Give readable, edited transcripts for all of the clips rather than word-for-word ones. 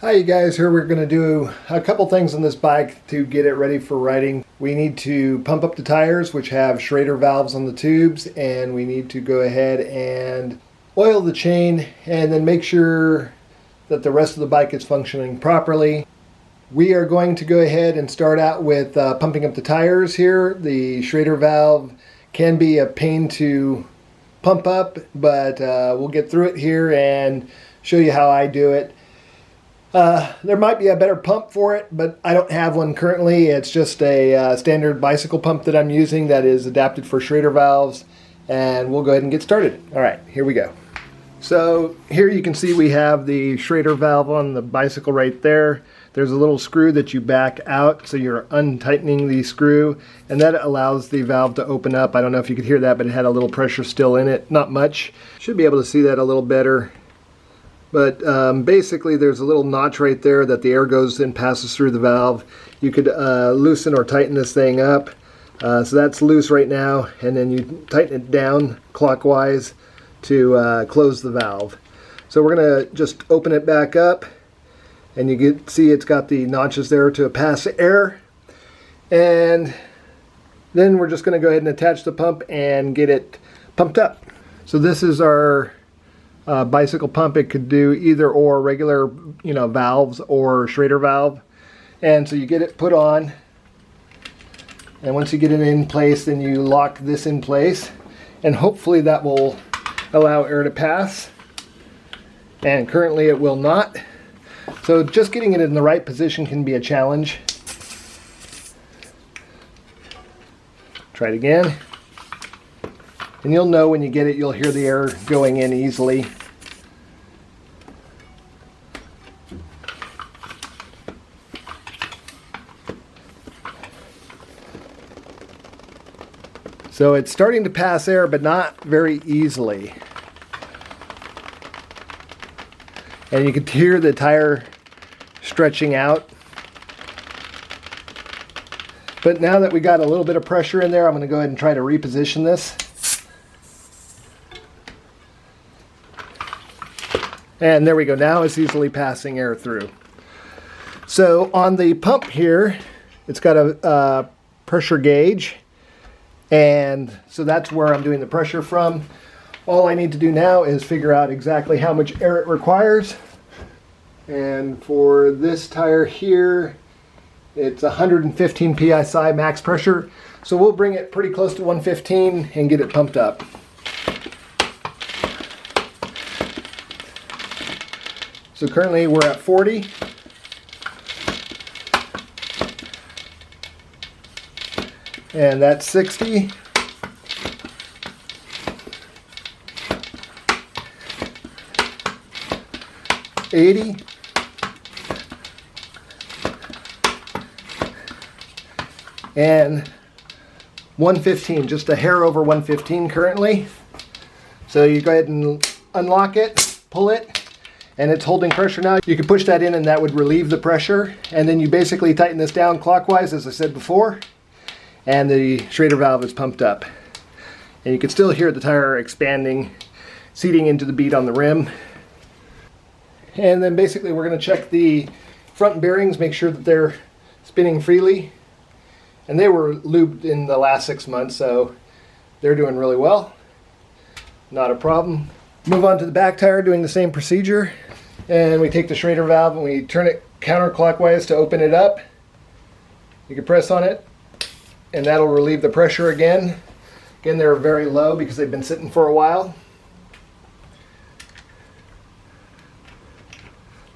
Hi you guys, here we're going to do a couple things on this bike to get it ready for riding. We need to pump up the tires, which have Schrader valves on the tubes, and we need to go ahead and oil the chain and then make sure that the rest of the bike is functioning properly. We are going to go ahead and start out with pumping up the tires here. The Schrader valve can be a pain to pump up, but we'll get through it here and show you how I do it. There might be a better pump for it, but I don't have one currently. It's just a standard bicycle pump that I'm using that is adapted for Schrader valves, and we'll go ahead and get started. All right, here we go. So here you can see we have the Schrader valve on the bicycle right there. There's a little screw that you back out, so you're untightening the screw, and that allows the valve to open up. I don't know if you could hear that, but it had a little pressure still in it. Not much. Should be able to see that a little better. But basically there's a little notch right there that the air goes and passes through the valve. You could loosen or tighten this thing up. So that's loose right now, and then you tighten it down clockwise to close the valve. So we're going to just open it back up, and you see it's got the notches there to pass air. And then we're just going to go ahead and attach the pump and get it pumped up. So this is our bicycle pump. It could do either or, regular valves or Schrader valve. And so you get it put on, and once you get it in place, then you lock this in place, and hopefully that will allow air to pass. And currently it will not, so just getting it in the right position can be a challenge. Try it again. And you'll know when you get it, you'll hear the air going in easily. So it's starting to pass air, but not very easily. And you can hear the tire stretching out. But now that we got a little bit of pressure in there, I'm going to go ahead and try to reposition this. And there we go. Now it's easily passing air through. So on the pump here, it's got a pressure gauge. And so that's where I'm doing the pressure from. All I need to do now is figure out exactly how much air it requires. And for this tire here, it's 115 psi max pressure. So we'll bring it pretty close to 115 and get it pumped up. So currently we're at 40. And that's 60. $80. And 115, just a hair over 115 currently. So you go ahead and unlock it, pull it, and it's holding pressure now. You can push that in and that would relieve the pressure. And then you basically tighten this down clockwise, as I said before, and the Schrader valve is pumped up. And you can still hear the tire expanding, seating into the bead on the rim. And then basically we're going to check the front bearings, make sure that they're spinning freely. And they were lubed in the last 6 months, so they're doing really well. Not a problem. Move on to the back tire, doing the same procedure. And we take the Schrader valve and we turn it counterclockwise to open it up. You can press on it, and that'll relieve the pressure again. Again, they're very low because they've been sitting for a while.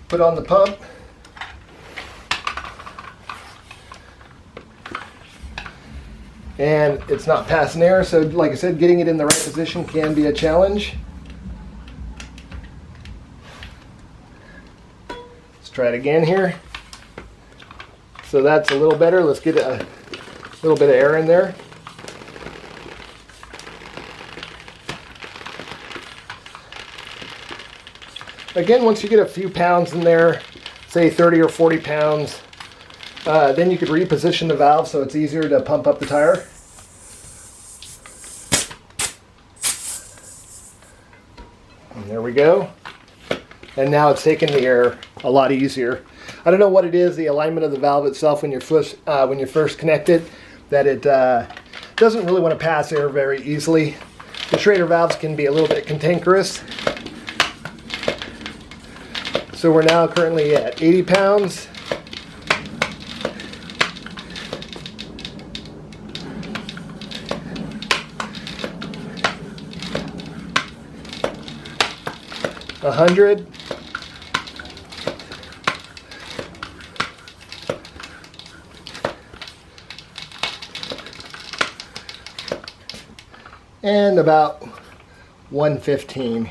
Put on the pump. And it's not passing air, so like I said, getting it in the right position can be a challenge. Let's try it again here. So that's a little better. Let's get a little bit of air in there. Again, once you get a few pounds in there, say 30 or 40 pounds, then you could reposition the valve so it's easier to pump up the tire. And there we go. and now it's taking the air a lot easier. I don't know what it is, the alignment of the valve itself when you first connect it, that it doesn't really want to pass air very easily. The Schrader valves can be a little bit cantankerous. So we're now currently at 80 pounds. A 100. And about 115.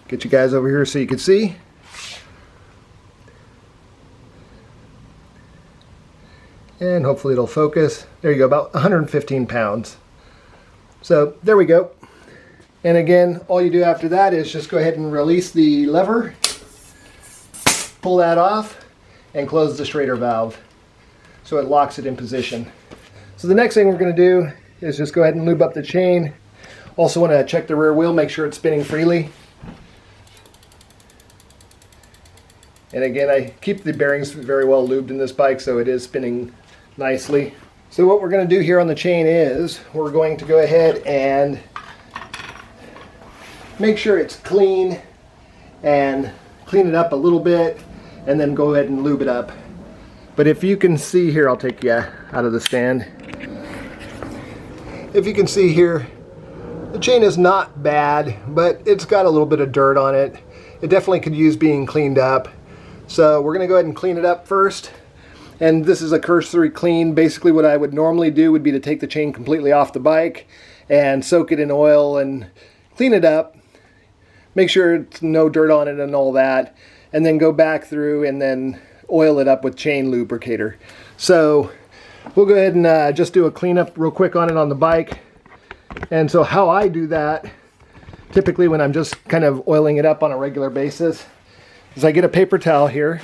Get you guys over here so you can see. And hopefully it'll focus. There you go, about 115 pounds. So there we go. And again, all you do after that is just go ahead and release the lever, pull that off, and close the Schrader valve so it locks it in position. So the next thing we're going to do is just go ahead and lube up the chain. Also want to check the rear wheel, make sure it's spinning freely. And again, I keep the bearings very well lubed in this bike, so it is spinning nicely. So what we're going to do here on the chain is we're going to go ahead and make sure it's clean and clean it up a little bit, and then go ahead and lube it up. But if you can see here, I'll take you out of the stand. If you can see here, the chain is not bad, but it's got a little bit of dirt on it. It definitely could use being cleaned up. So we're going to go ahead and clean it up first. And this is a cursory clean. Basically what I would normally do would be to take the chain completely off the bike and soak it in oil and clean it up. Make sure it's no dirt on it and all that. And then go back through and then oil it up with chain lubricator. So we'll go ahead and just do a cleanup real quick on it on the bike. And so how I do that, typically when I'm just kind of oiling it up on a regular basis, is I get a paper towel here,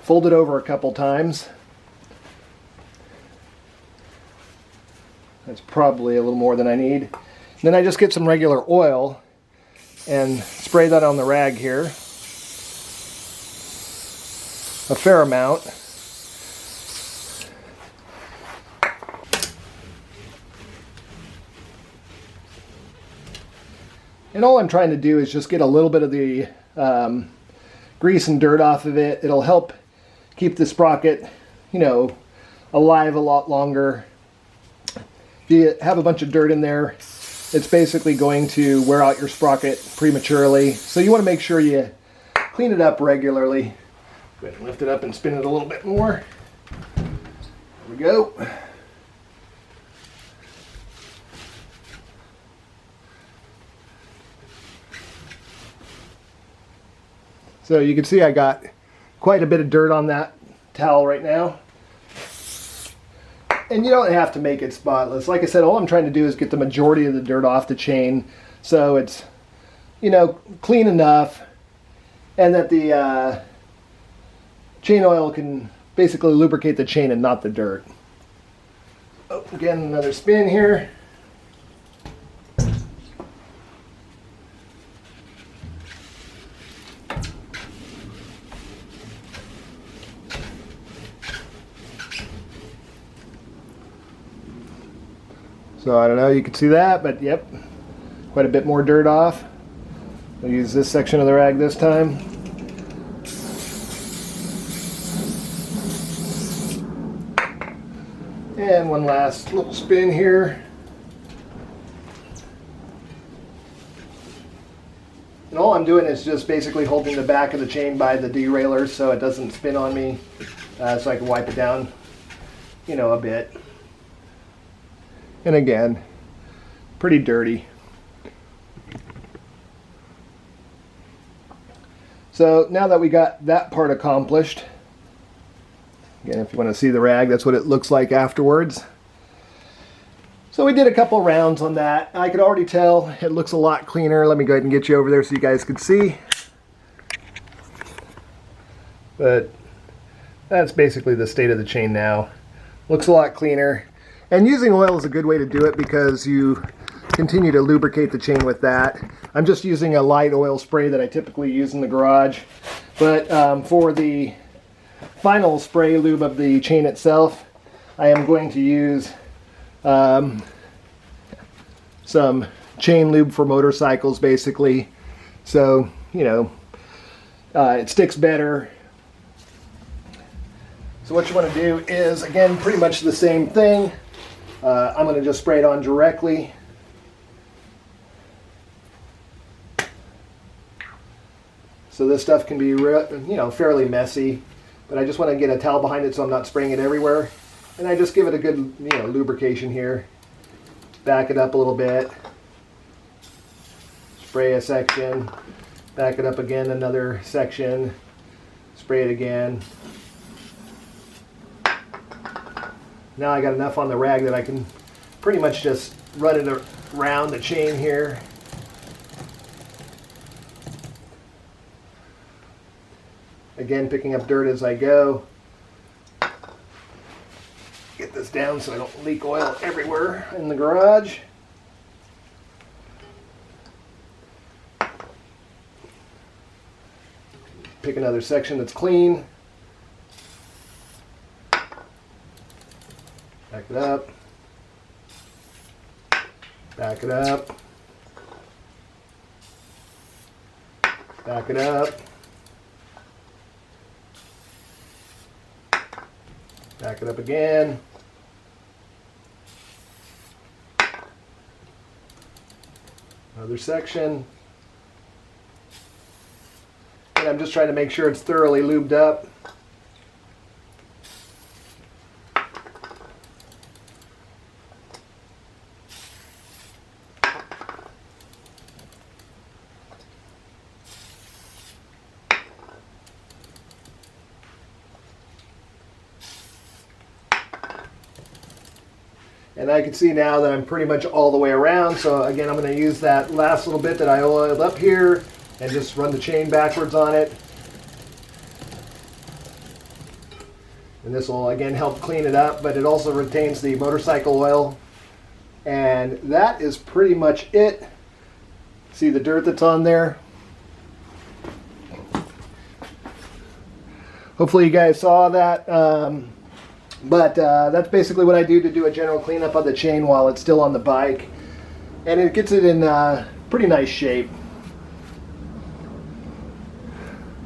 fold it over a couple times. That's probably a little more than I need. Then I just get some regular oil and spray that on the rag here. A fair amount. And all I'm trying to do is just get a little bit of the grease and dirt off of it. It'll help keep the sprocket, you know, alive a lot longer. If you have a bunch of dirt in there, it's basically going to wear out your sprocket prematurely. So you want to make sure you clean it up regularly. Go ahead and lift it up and spin it a little bit more. There we go. So you can see I got quite a bit of dirt on that towel right now. And you don't have to make it spotless. Like I said, all I'm trying to do is get the majority of the dirt off the chain so it's, you know, clean enough and that the chain oil can basically lubricate the chain and not the dirt. Oh, again, another spin here. So I don't know, you can see that, but yep, quite a bit more dirt off. We'll use this section of the rag this time. And one last little spin here. And all I'm doing is just basically holding the back of the chain by the derailleur so it doesn't spin on me, so I can wipe it down, you know, a bit. And again, pretty dirty. So now that we got that part accomplished, again, if you want to see the rag, that's what it looks like afterwards. So we did a couple rounds on that. I could already tell it looks a lot cleaner. Let me go ahead and get you over there so you guys can see. But that's basically the state of the chain now. Looks a lot cleaner. And using oil is a good way to do it because you continue to lubricate the chain with that. I'm just using a light oil spray that I typically use in the garage, but for the final spray lube of the chain itself, I am going to use some chain lube for motorcycles, basically. So, you know, it sticks better. So what you want to do is, again, pretty much the same thing. I'm going to just spray it on directly. So this stuff can be, you know, fairly messy, but I just want to get a towel behind it so I'm not spraying it everywhere. And I just give it a good, you know, lubrication here. Back it up a little bit. Spray a section. Back it up again, another section. Spray it again. Now I got enough on the rag that I can pretty much just run it around the chain here. Again, picking up dirt as I go. Get this down so I don't leak oil everywhere in the garage. Pick another section that's clean. Back it up. Back it up. Back it up. Back it up again. Another section. And I'm just trying to make sure it's thoroughly lubed up. And I can see now that I'm pretty much all the way around. So again, I'm going to use that last little bit that I oiled up here and just run the chain backwards on it. And this will again help clean it up, but it also retains the motorcycle oil. And that is pretty much it. See the dirt that's on there? Hopefully you guys saw that. But that's basically what I do to do a general cleanup of the chain while it's still on the bike. And it gets it in pretty nice shape.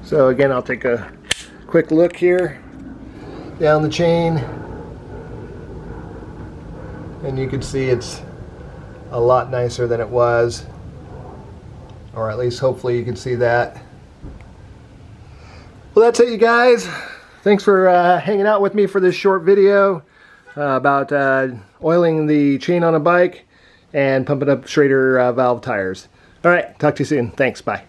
So again, I'll take a quick look here down the chain. And you can see it's a lot nicer than it was. Or at least hopefully you can see that. Well, that's it, you guys. Thanks for hanging out with me for this short video about oiling the chain on a bike and pumping up Schrader valve tires. All right, talk to you soon. Thanks, bye.